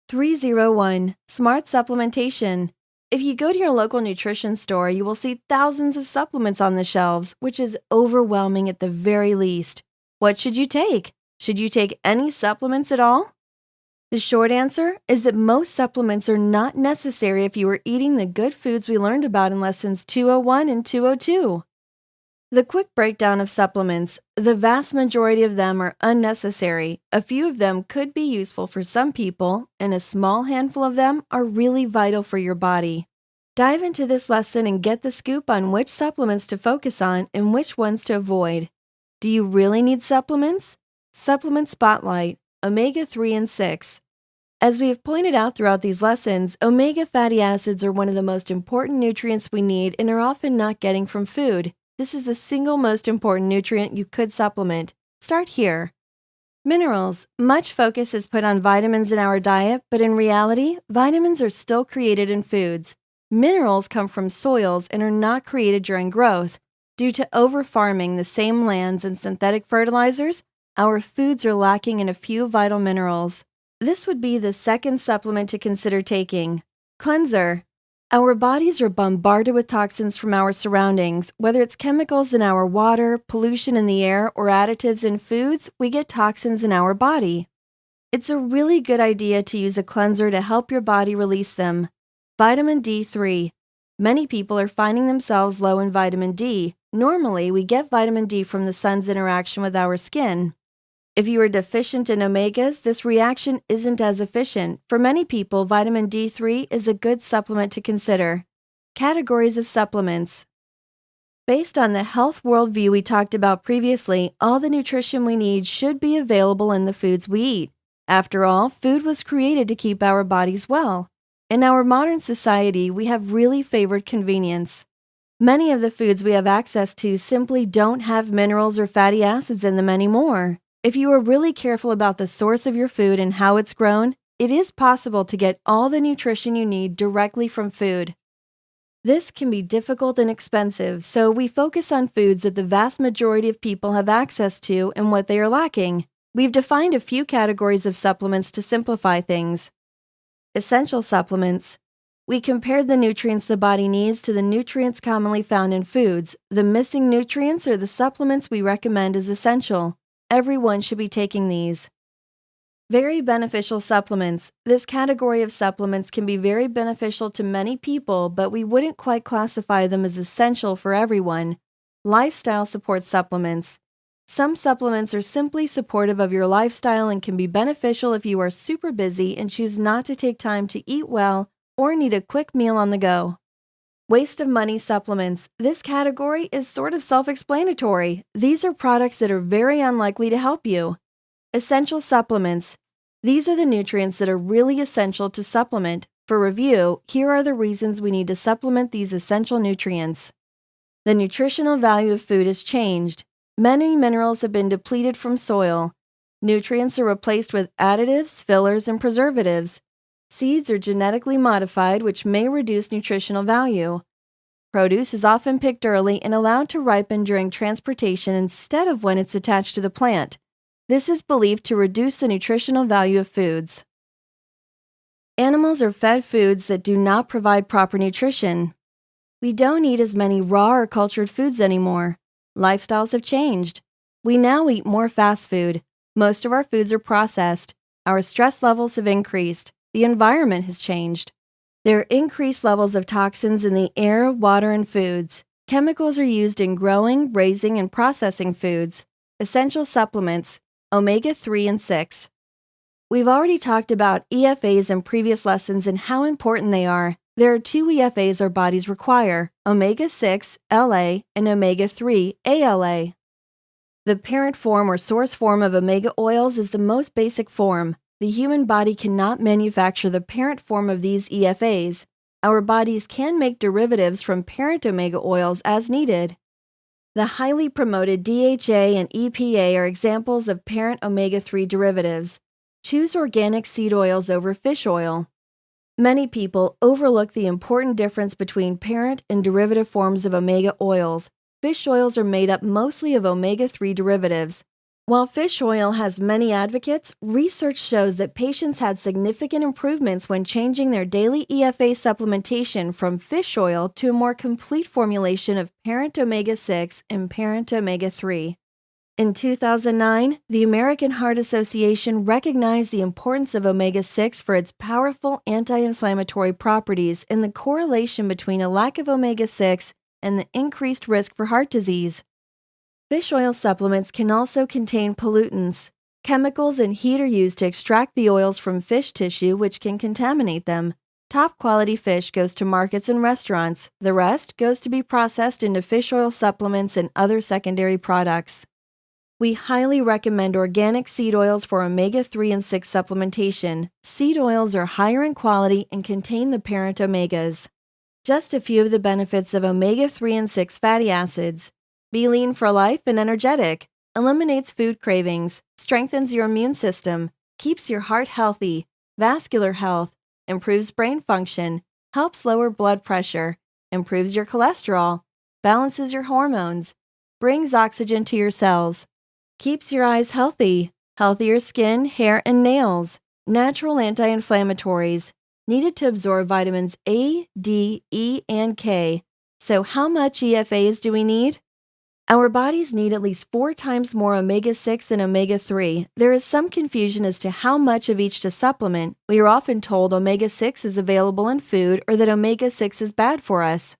301 Smart Supplementation. If you go to your local nutrition store, you will see thousands of supplements on the shelves, which is overwhelming at the very least. What should you take? Should you take any supplements at all? The short answer is that most supplements are not necessary if you are eating the good foods we learned about in lessons 201 and 202. The quick breakdown of supplements: the vast majority of them are unnecessary. A few of them could be useful for some people, and a small handful of them are really vital for your body. Dive into this lesson and get the scoop on which supplements to focus on and which ones to avoid. Do you really need supplements? Supplement Spotlight, Omega 3 and 6. As we have pointed out throughout these lessons, omega fatty acids are one of the most important nutrients we need and are often not getting from food. This is the single most important nutrient you could supplement. Start here. Minerals. Much focus is put on vitamins in our diet, but in reality, vitamins are still created in foods. Minerals come from soils and are not created during growth. Due to over-farming the same lands and synthetic fertilizers, our foods are lacking in a few vital minerals. This would be the second supplement to consider taking. Cleanser. Our bodies are bombarded with toxins from our surroundings. Whether it's chemicals in our water, pollution in the air, or additives in foods, we get toxins in our body. It's a really good idea to use a cleanser to help your body release them. Vitamin D3. Many people are finding themselves low in vitamin D. Normally, we get vitamin D from the sun's interaction with our skin. If you are deficient in omegas, this reaction isn't as efficient. For many people, vitamin D3 is a good supplement to consider. Categories of supplements. Based on the health worldview we talked about previously, all the nutrition we need should be available in the foods we eat. After all, food was created to keep our bodies well. In our modern society, we have really favored convenience. Many of the foods we have access to simply don't have minerals or fatty acids in them anymore. If you are really careful about the source of your food and how it's grown, it is possible to get all the nutrition you need directly from food. This can be difficult and expensive, so we focus on foods that the vast majority of people have access to and what they are lacking. We've defined a few categories of supplements to simplify things. Essential supplements. We compared the nutrients the body needs to the nutrients commonly found in foods. The missing nutrients are the supplements we recommend as essential. Everyone should be taking these. Very beneficial supplements. This category of supplements can be very beneficial to many people, but we wouldn't quite classify them as essential for everyone. Lifestyle support supplements. Some supplements are simply supportive of your lifestyle and can be beneficial if you are super busy and choose not to take time to eat well or need a quick meal on the go. Waste of money supplements. This category is sort of self-explanatory. These are products that are very unlikely to help you. Essential supplements. These are the nutrients that are really essential to supplement. For review, here are the reasons we need to supplement these essential nutrients. The nutritional value of food has changed. Many minerals have been depleted from soil. Nutrients are replaced with additives, fillers, and preservatives. Seeds are genetically modified, which may reduce nutritional value. Produce is often picked early and allowed to ripen during transportation instead of when it's attached to the plant. This is believed to reduce the nutritional value of foods. Animals are fed foods that do not provide proper nutrition. We don't eat as many raw or cultured foods anymore. Lifestyles have changed. We now eat more fast food. Most of our foods are processed. Our stress levels have increased. The environment has changed. There are increased levels of toxins in the air, water, and foods. Chemicals are used in growing, raising, and processing foods. Essential supplements, omega 3 and 6. We've already talked about EFAs in previous lessons and how important they are. There are 2 EFAs our bodies require, omega 6, LA, and omega 3, ALA. The parent form or source form of omega oils is the most basic form. The human body cannot manufacture the parent form of these EFAs. Our bodies can make derivatives from parent omega oils as needed. The highly promoted DHA and EPA are examples of parent omega 3 derivatives. Choose organic seed oils over fish oil. Many people overlook the important difference between parent and derivative forms of omega oils. Fish oils are made up mostly of omega 3 derivatives. While fish oil has many advocates, research shows that patients had significant improvements when changing their daily EFA supplementation from fish oil to a more complete formulation of Parent Omega 6 and Parent Omega 3. In 2009, the American Heart Association recognized the importance of omega 6 for its powerful anti inflammatory properties and the correlation between a lack of omega 6 and the increased risk for heart disease. Fish oil supplements can also contain pollutants. Chemicals and heat are used to extract the oils from fish tissue, which can contaminate them. Top quality fish goes to markets and restaurants. The rest goes to be processed into fish oil supplements and other secondary products. We highly recommend organic seed oils for omega 3 and 6 supplementation. Seed oils are higher in quality and contain the parent omegas. Just a few of the benefits of omega 3 and 6 fatty acids. Be lean for life and energetic. Eliminates food cravings. Strengthens your immune system. Keeps your heart healthy. Vascular health. Improves brain function. Helps lower blood pressure. Improves your cholesterol. Balances your hormones. Brings oxygen to your cells. Keeps your eyes healthy. Healthier skin, hair, and nails. Natural anti-inflammatories. Needed to absorb vitamins A, D, E, and K. So how much EFAs do we need? Our bodies need at least 4 times more omega 6 than omega 3. There is some confusion as to how much of each to supplement. We are often told omega 6 is available in food or that omega 6 is bad for us.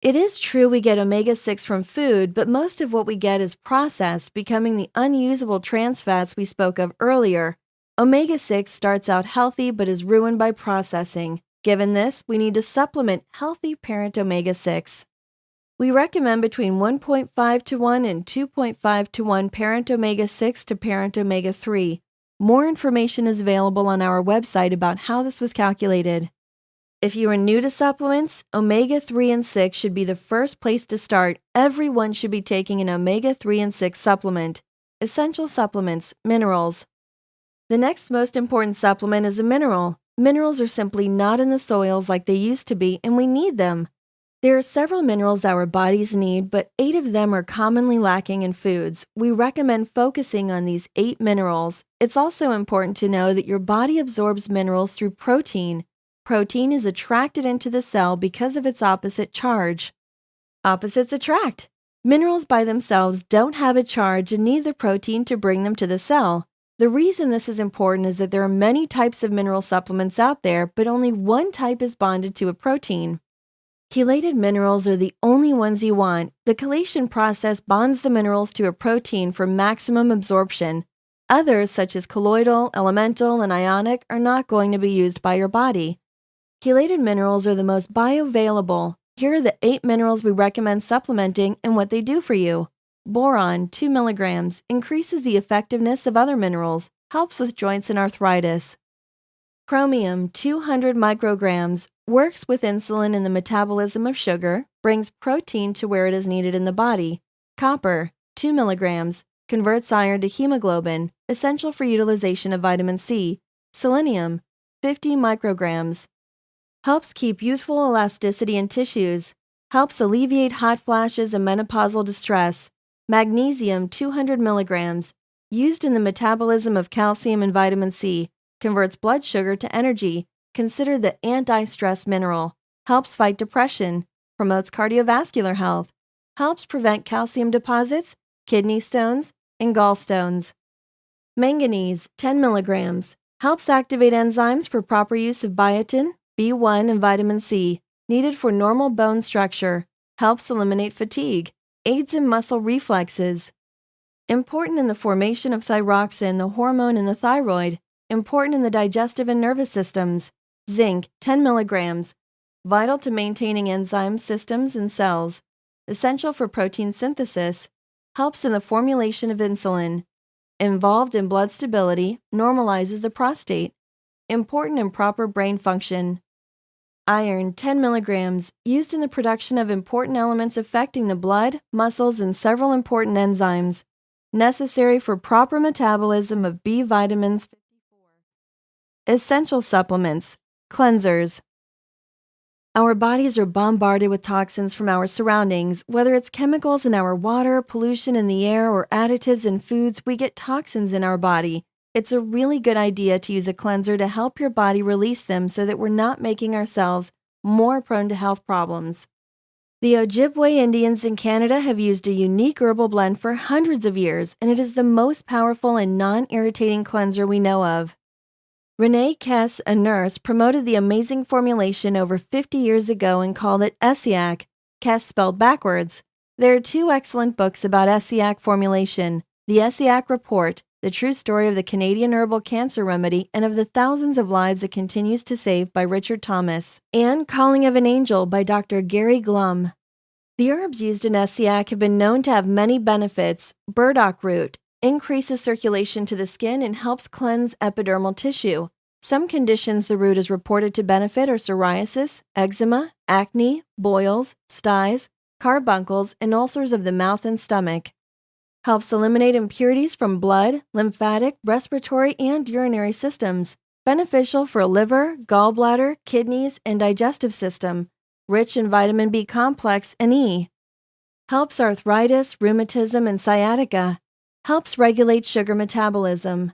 It is true we get omega 6 from food, but most of what we get is processed, becoming the unusable trans fats we spoke of earlier. Omega 6 starts out healthy but is ruined by processing. Given this, we need to supplement healthy parent omega 6. We recommend between 1.5 to 1 and 2.5 to 1 parent omega 6 to parent omega 3. More information is available on our website about how this was calculated. If you are new to supplements, omega 3 and 6 should be the first place to start. Everyone should be taking an omega 3 and 6 supplement. Essential supplements, minerals. The next most important supplement is a mineral. Minerals are simply not in the soils like they used to be, and we need them. There are several minerals our bodies need, but 8 of them are commonly lacking in foods. We recommend focusing on these 8 minerals. It's also important to know that your body absorbs minerals through protein. Protein is attracted into the cell because of its opposite charge. Opposites attract. Minerals by themselves don't have a charge and need the protein to bring them to the cell. The reason this is important is that there are many types of mineral supplements out there, but only one type is bonded to a protein. Chelated minerals are the only ones you want. The chelation process bonds the minerals to a protein for maximum absorption. Others, such as colloidal, elemental, and ionic, are not going to be used by your body. Chelated minerals are the most bioavailable. Here are the 8 minerals we recommend supplementing and what they do for you. Boron, 2 milligrams, increases the effectiveness of other minerals, helps with joints and arthritis. Chromium, 200 micrograms, works with insulin in the metabolism of sugar, brings protein to where it is needed in the body. Copper, 2 milligrams, converts iron to hemoglobin, essential for utilization of vitamin C. Selenium, 50 micrograms, helps keep youthful elasticity in tissues, helps alleviate hot flashes and menopausal distress. Magnesium, 200 milligrams, used in the metabolism of calcium and vitamin C, converts blood sugar to energy, considered the anti-stress mineral, helps fight depression, promotes cardiovascular health, helps prevent calcium deposits, kidney stones, and gallstones. Manganese, 10 milligrams, helps activate enzymes for proper use of biotin, B1, and vitamin C, needed for normal bone structure, helps eliminate fatigue, aids in muscle reflexes. Important in the formation of thyroxine, the hormone in the thyroid, important in the digestive and nervous systems. Zinc, 10 milligrams, vital to maintaining enzyme systems in cells, essential for protein synthesis, helps in the formulation of insulin, involved in blood stability, normalizes the prostate, important in proper brain function. Iron, 10 milligrams, used in the production of important elements affecting the blood, muscles, and several important enzymes, necessary for proper metabolism of B vitamins. Essential supplements, cleansers. Our bodies are bombarded with toxins from our surroundings, whether it's chemicals in our water, pollution in the air, or additives in foods, we get toxins in our body. It's a really good idea to use a cleanser to help your body release them so that we're not making ourselves more prone to health problems. The Ojibwe Indians in Canada have used a unique herbal blend for hundreds of years, and it is the most powerful and non-irritating cleanser we know of. Renee Kess, a nurse, promoted the amazing formulation over 50 years ago and called it Essiac, Kess spelled backwards. There are two excellent books about Essiac formulation: The Essiac Report, the true story of the Canadian herbal cancer remedy and of the thousands of lives it continues to save, by Richard Thomas, and Calling of an Angel by Dr. Gary Glum. The herbs used in Essiac have been known to have many benefits. Burdock root increases circulation to the skin and helps cleanse epidermal tissue. Some conditions the root is reported to benefit are psoriasis, eczema, acne, boils, styes, carbuncles, and ulcers of the mouth and stomach. Helps eliminate impurities from blood, lymphatic, respiratory, and urinary systems. Beneficial for liver, gallbladder, kidneys, and digestive system. Rich in vitamin B complex and E. Helps arthritis, rheumatism, and sciatica. Helps regulate sugar metabolism.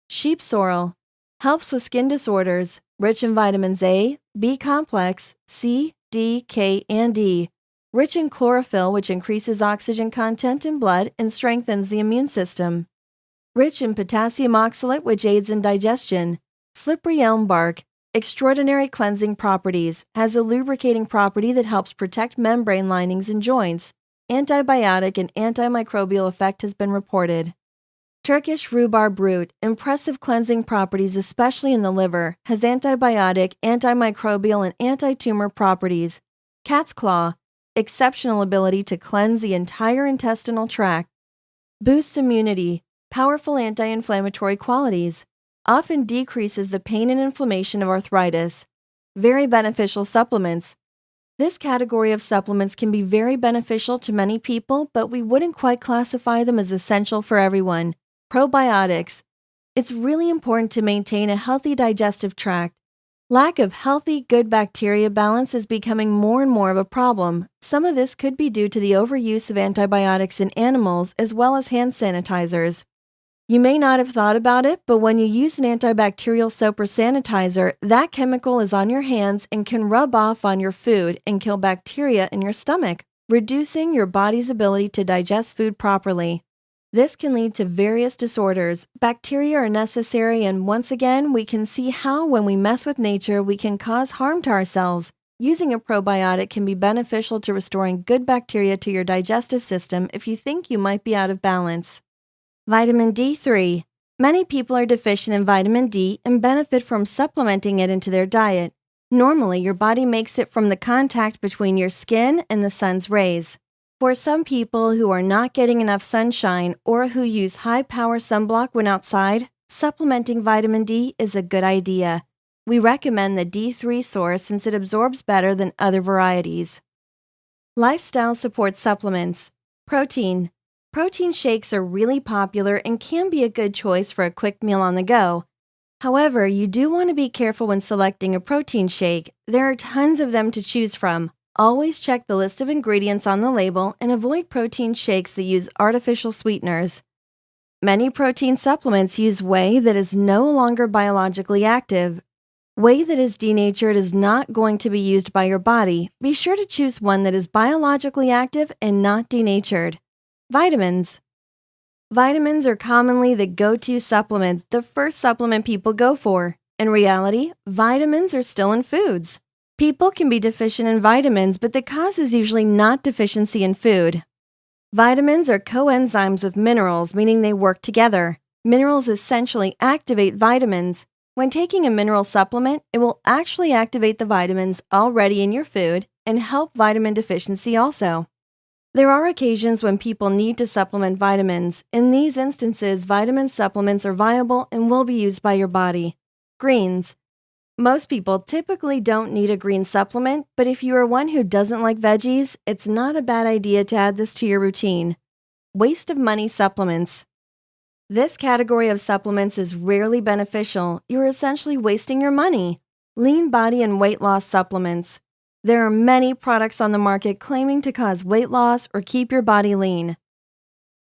Sheep sorrel. Helps with skin disorders. Rich in vitamins A, B complex, C, D, K, and E. Rich in chlorophyll, which increases oxygen content in blood and strengthens the immune system. Rich in potassium oxalate, which aids in digestion. Slippery elm bark, extraordinary cleansing properties, has a lubricating property that helps protect membrane linings and joints. Antibiotic and antimicrobial effect has been reported. Turkish rhubarb root, impressive cleansing properties especially in the liver, has antibiotic, antimicrobial, and anti-tumor properties. Cat's claw, exceptional ability to cleanse the entire intestinal tract. Boosts immunity, powerful anti-inflammatory qualities. Often decreases the pain and inflammation of arthritis. Very beneficial supplements. This category of supplements can be very beneficial to many people, but we wouldn't quite classify them as essential for everyone. Probiotics. It's really important to maintain a healthy digestive tract. Lack of healthy, good bacteria balance is becoming more and more of a problem. Some of this could be due to the overuse of antibiotics in animals as well as hand sanitizers. You may not have thought about it, but when you use an antibacterial soap or sanitizer, that chemical is on your hands and can rub off on your food and kill bacteria in your stomach, reducing your body's ability to digest food properly. This can lead to various disorders. Bacteria are necessary, and once again, we can see how when we mess with nature, we can cause harm to ourselves. Using a probiotic can be beneficial to restoring good bacteria to your digestive system if you think you might be out of balance. Vitamin D3. Many people are deficient in vitamin D and benefit from supplementing it into their diet. Normally, your body makes it from the contact between your skin and the sun's rays. For some people who are not getting enough sunshine or who use high-power sunblock when outside, supplementing vitamin D is a good idea. We recommend the D3 source since it absorbs better than other varieties. Lifestyle support supplements. Protein. Protein shakes are really popular and can be a good choice for a quick meal on the go. However, you do want to be careful when selecting a protein shake. There are tons of them to choose from. Always check the list of ingredients on the label and avoid protein shakes that use artificial sweeteners. Many protein supplements use whey that is no longer biologically active. Whey that is denatured is not going to be used by your body. Be sure to choose one that is biologically active and not denatured. Vitamins. Vitamins are commonly the go-to supplement, the first supplement people go for. In reality, vitamins are still in foods. People can be deficient in vitamins, but the cause is usually not deficiency in food. Vitamins are coenzymes with minerals, meaning they work together. Minerals essentially activate vitamins. When taking a mineral supplement, it will actually activate the vitamins already in your food and help vitamin deficiency also. There are occasions when people need to supplement vitamins. In these instances, vitamin supplements are viable and will be used by your body. Greens. Most people typically don't need a green supplement, but if you are one who doesn't like veggies, it's not a bad idea to add this to your routine. Waste of money supplements. This category of supplements is rarely beneficial. You're essentially wasting your money. Lean body and weight loss supplements. There are many products on the market claiming to cause weight loss or keep your body lean.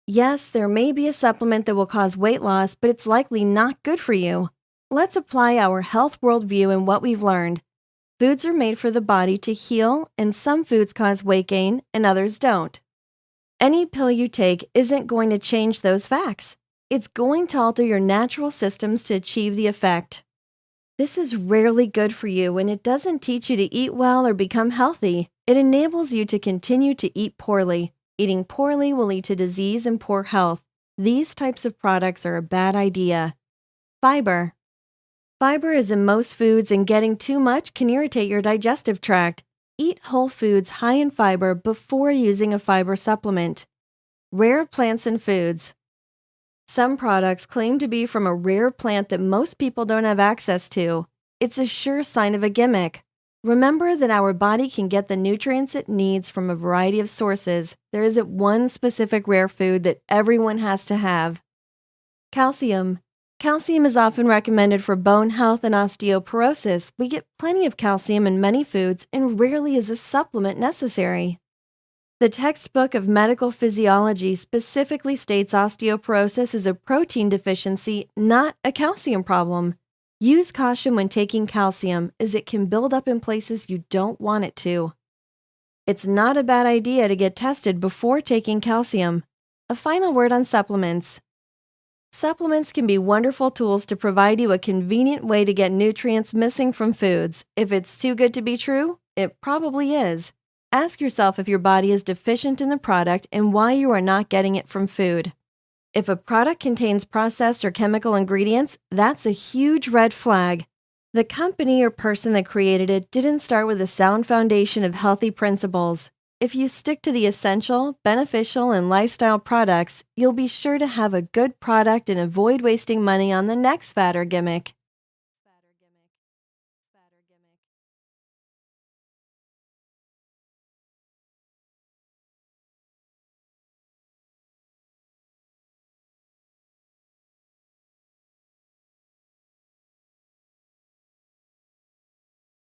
Yes, there may be a supplement that will cause weight loss, but it's likely not good for you. Let's apply our health worldview and what we've learned. Foods are made for the body to heal, and some foods cause weight gain and others don't. Any pill you take isn't going to change those facts. It's going to alter your natural systems to achieve the effect. This is rarely good for you, and it doesn't teach you to eat well or become healthy. It enables you to continue to eat poorly. Eating poorly will lead to disease and poor health. These types of products are a bad idea. Fiber. Fiber is in most foods, and getting too much can irritate your digestive tract. Eat whole foods high in fiber before using a fiber supplement. Rare plants and foods. Some products claim to be from a rare plant that most people don't have access to. It's a sure sign of a gimmick. Remember that our body can get the nutrients it needs from a variety of sources. There isn't one specific rare food that everyone has to have. Calcium. Calcium is often recommended for bone health and osteoporosis. We get plenty of calcium in many foods, and rarely is a supplement necessary. The textbook of medical physiology specifically states osteoporosis is a protein deficiency, not a calcium problem. Use caution when taking calcium, as it can build up in places you don't want it to. It's not a bad idea to get tested before taking calcium. A final word on supplements. Supplements can be wonderful tools to provide you a convenient way to get nutrients missing from foods. If it's too good to be true, it probably is. Ask yourself if your body is deficient in the product and why you are not getting it from food. If a product contains processed or chemical ingredients, that's a huge red flag. The company or person that created it didn't start with a sound foundation of healthy principles. If you stick to the essential, beneficial, and lifestyle products, you'll be sure to have a good product and avoid wasting money on the next fad or gimmick.